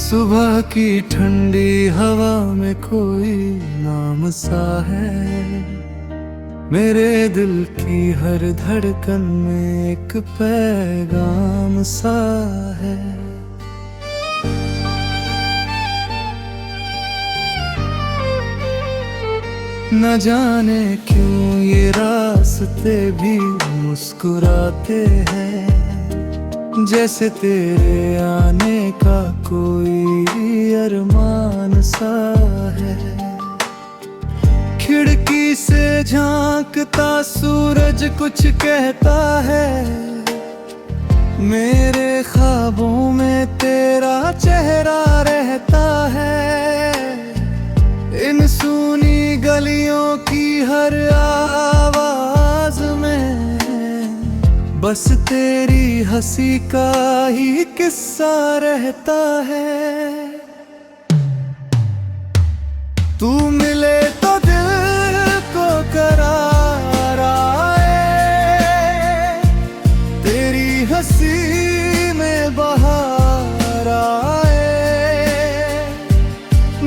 सुबह की ठंडी हवा में कोई नाम सा है। मेरे दिल की हर धड़कन में एक पैगाम सा है। न जाने क्यों ये रास्ते भी मुस्कुराते हैं, जैसे तेरे आने का कोई अरमान सा है। खिड़की से झांकता सूरज कुछ कहता है, मेरे ख्वाबों में तेरा चेहरा रहता है। इन सूनी गलियों की हर आवाज में बस तेरी हंसी का ही किस्सा रहता है। तू मिले तो दिल को करार आए, तेरी हंसी में बहार आए।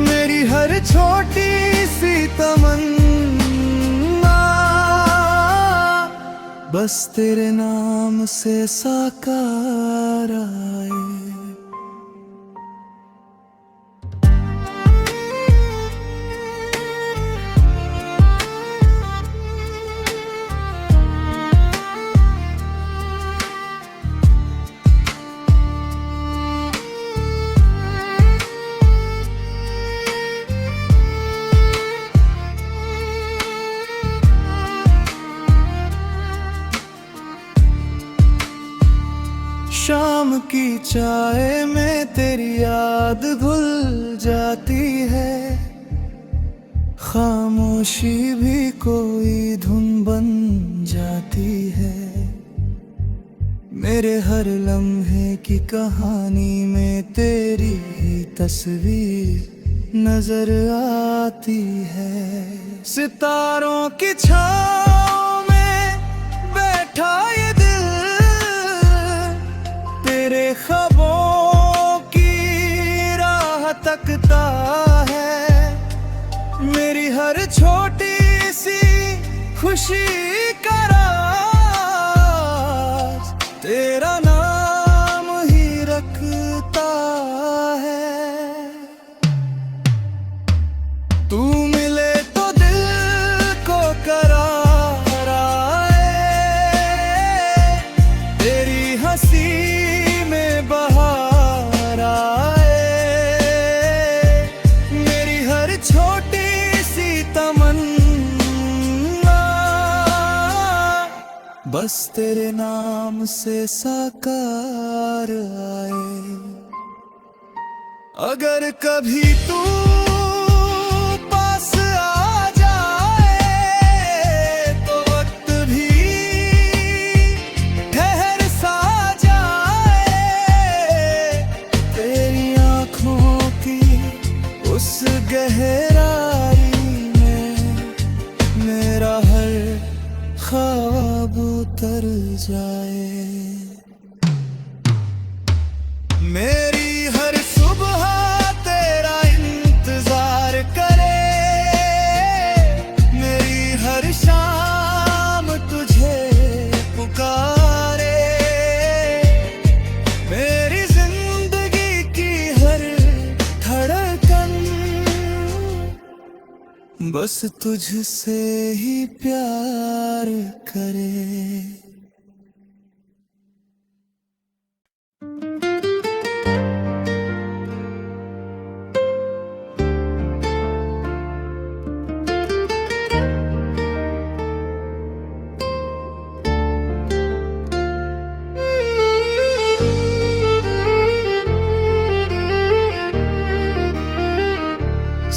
मेरी हर छोटी सी तमन्ना बस तेरे नाम से साकार आए। शाम की चाय में तेरी याद घुल जाती है, खामोशी भी कोई धुन बन जाती है। मेरे हर लम्हे की कहानी में तेरी ही तस्वीर नजर आती है। सितारों की छाँव में बैठा ये तेरे ख्वाबों की राह तकता है। मेरी हर छोटी सी खुशी का राज तेरा नाम ही रखता है। तू मिले तो दिल को करार आए, तेरी हंसी बहार आए। मेरी हर छोटी सी तमन्ना बस तेरे नाम से साकार आए। अगर कभी तू पास आ जाए तो वक्त भी ठहर सा उस गहराई में मेरा हर ख्वाब उतर जाए। मेरी हर सुबह तेरा इंतजार करे, मेरी हर शाम तुझे पुकारे। मेरी जिंदगी की हर धड़कन बस तुझसे ही प्यार करे।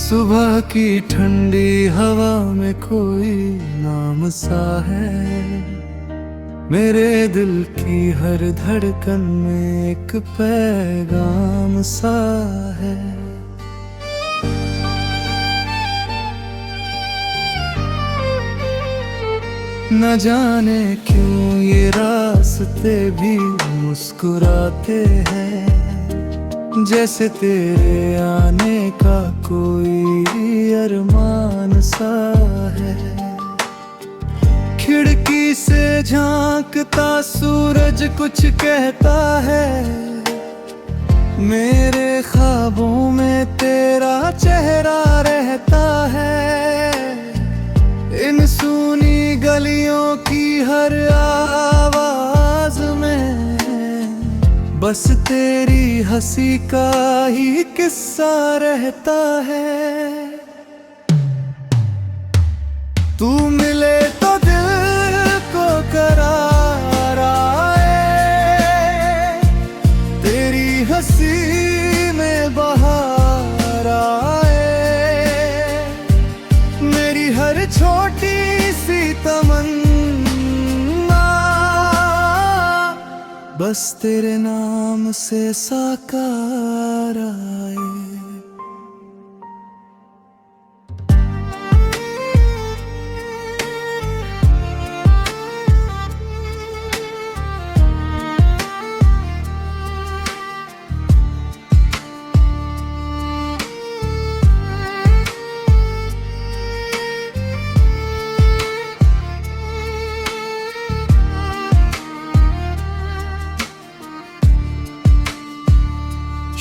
सुबह की ठंडी हवा में कोई नाम सा है। मेरे दिल की हर धड़कन में एक पैगाम सा है। न जाने क्यों ये रास्ते भी मुस्कुराते हैं, जैसे तेरे आने का कोई अरमान सा है। खिड़की से झांकता सूरज कुछ कहता है, मेरे ख्वाबों में तेरा चेहरा रहता है। इन सूनी गलियों की हर आवाज में बस तेरी हंसी का ही किस्सा रहता है। तू मिले तो दिल को करार आए, तेरी हंसी में बहार आए। मेरी हर छोटी सी तमन्ना बस तेरे नाम से साकार आए।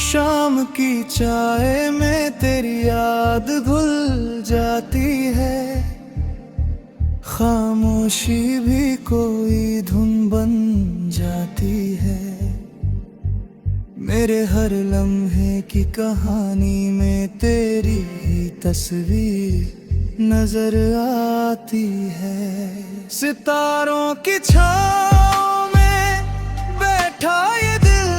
शाम की चाय में तेरी याद घुल जाती है, खामोशी भी कोई धुन बन जाती है। मेरे हर लम्हे की कहानी में तेरी तस्वीर नजर आती है। सितारों की छाँव में बैठा ये दिल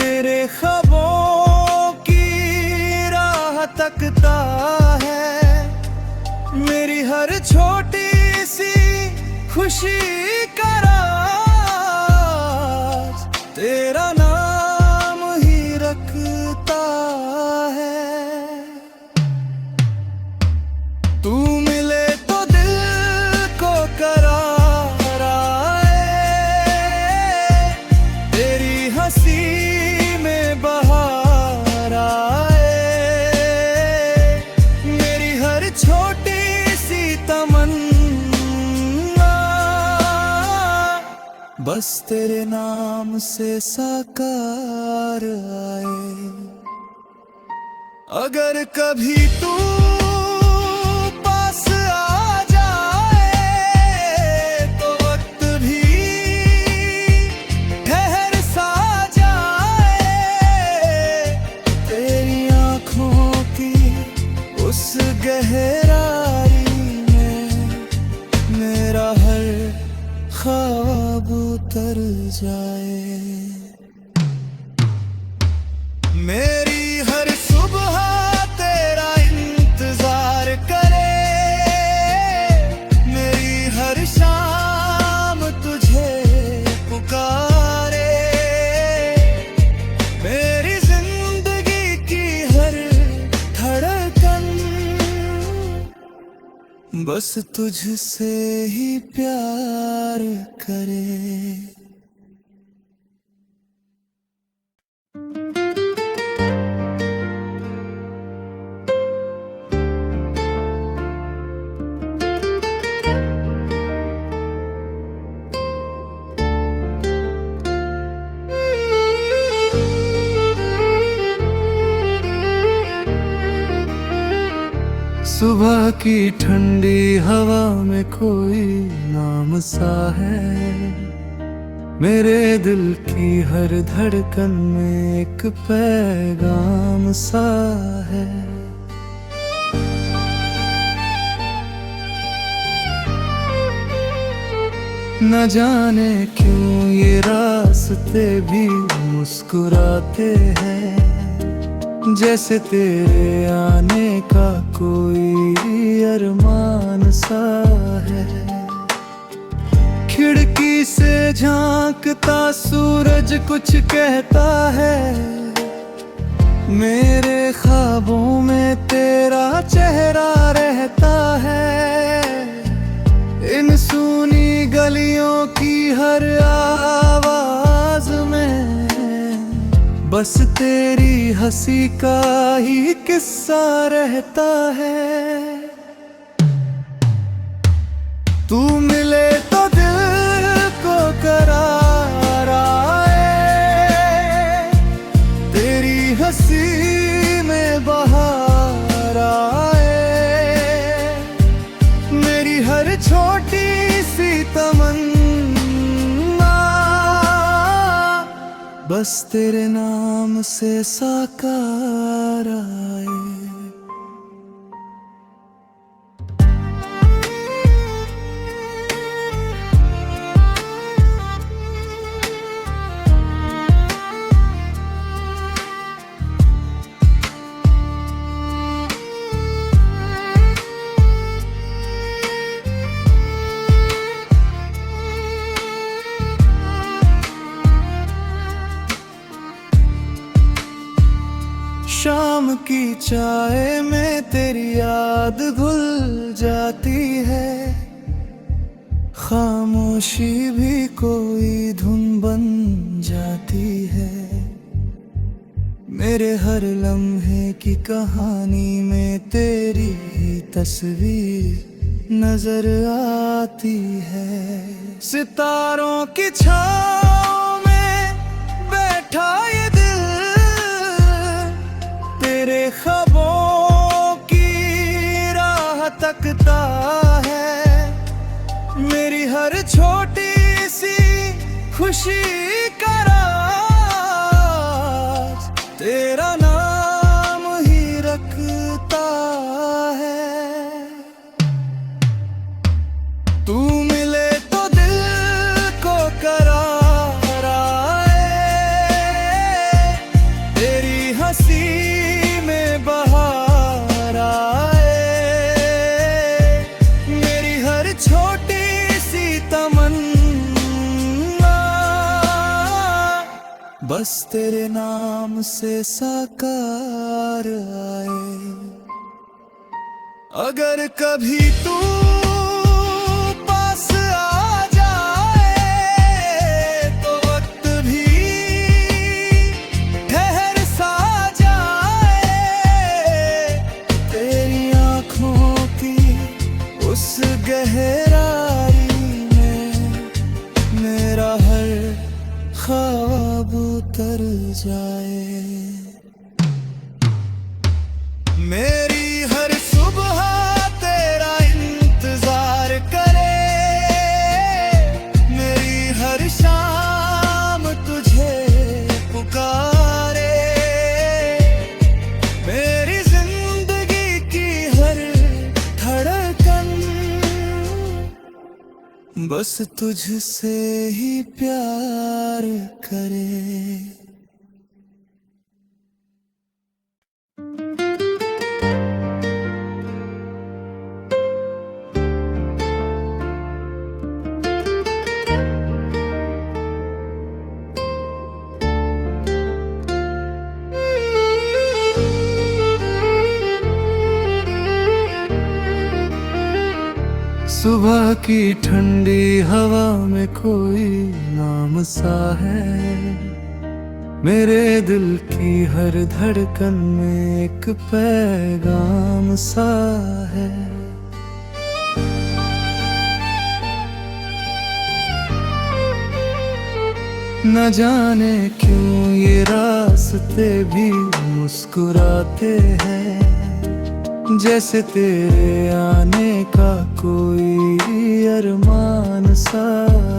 तेरे ख्वाबों की राह तकता है। मेरी हर छोटी सी खुशी का राज तेरा नाम ही रखता है। तू मिले तो दिल को करार आए, तेरी हंसी बहार आए। मेरी हर छोटी सी तमन्ना बस तेरे नाम से साकार आए। अगर कभी तू पास आ जाए तो वक्त भी ठहर सा उस गहराई में मेरा हर ख्वाब उतर जाए। मेरी हर सुबह तेरा इंतजार करे, मेरी हर शाम तुझे पुकारे। मेरी जिंदगी की हर धड़कन बस तुझसे ही प्यार करे। सुबह की ठंडी हवा में कोई नाम सा है, मेरे दिल की हर धड़कन में एक पैगाम सा है। न जाने क्यों ये रास्ते भी मुस्कुराते हैं, जैसे तेरे आने का कोई अरमान सा है। खिड़की से झांकता सूरज कुछ कहता है, मेरे ख्वाबों में तेरा चेहरा रहता है। इन सूनी गलियों की हर आवाज में बस तेरी हंसी का ही किस्सा रहता है। तू मिले तो दिल को करार आए, तेरी हंसी में बहार आए। मेरी हर छोटी सी तमन्ना बस तेरे नाम से साकार आए। शाम की चाय में तेरी याद घुल जाती है, खामोशी भी कोई धुन बन जाती है। मेरे हर लम्हे की कहानी में तेरी ही तस्वीर नजर आती है। सितारों की छाँव में बैठा ये दिल तेरे ख्वाबों की राह तकता है। मेरी हर छोटी सी खुशी का राज तेरा नाम ही रखता है। तू मिले तो दिल को करार आए, तेरी हंसी में बहार आए। मेरी हर छोटी सी तमन्ना बस तेरे नाम से साकार आए। अगर कभी तू पास आ जाए तो वक्त भी ठहर सा जाए। तेरी आँखों की उस गहराई में मेरा हर ख्वाब उतर जाए। मेरी हर सुबह तेरा इंतजार करे, मेरी हर शाम तुझे पुकारे। मेरी जिंदगी की हर धड़कन बस तुझसे ही प्यार करे। सुबह की ठंडी हवा में कोई नाम सा है, मेरे दिल की हर धड़कन में एक पैगाम सा है। न जाने क्यों ये रास्ते भी मुस्कुराते हैं, जैसे तेरे आने का कोई अरमान सा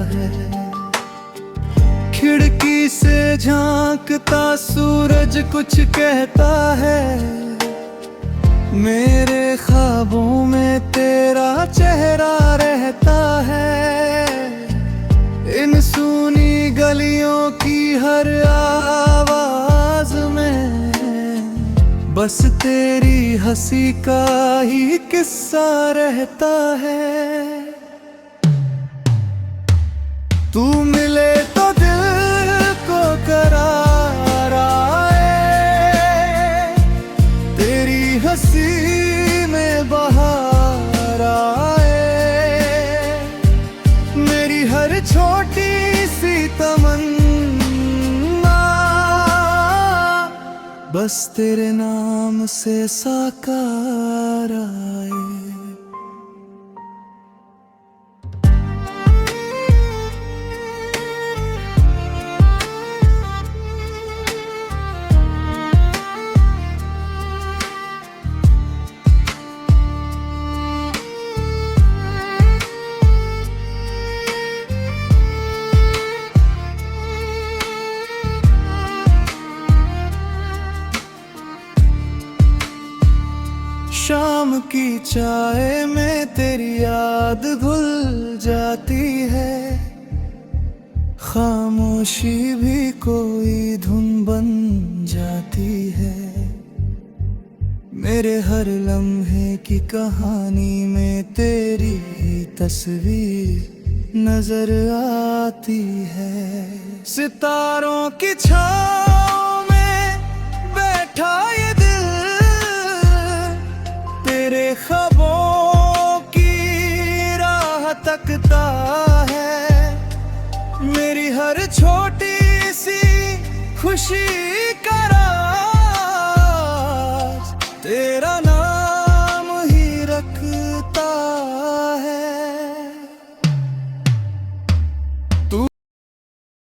है। खिड़की से झांकता सूरज कुछ कहता है, मेरे ख्वाबों में तेरा चेहरा रहता है। इन सूनी गलियों की हर आवाज में बस तेरी हंसी का ही किस्सा रहता है। तू मिले तो दिल को करार आए, तेरी हंसी में बहार आए। मेरी हर छोटी सी तमन्ना बस तेरे नाम से साकार आए। शाम की चाय में तेरी याद घुल जाती है, खामोशी भी कोई धुन बन जाती है। मेरे हर लम्हे की कहानी में तेरी ही तस्वीर नजर आती है। सितारों की छाँव में बैठा ये दिल तेरे ख्वाबों की राह तकता है। मेरी हर छोटी सी खुशी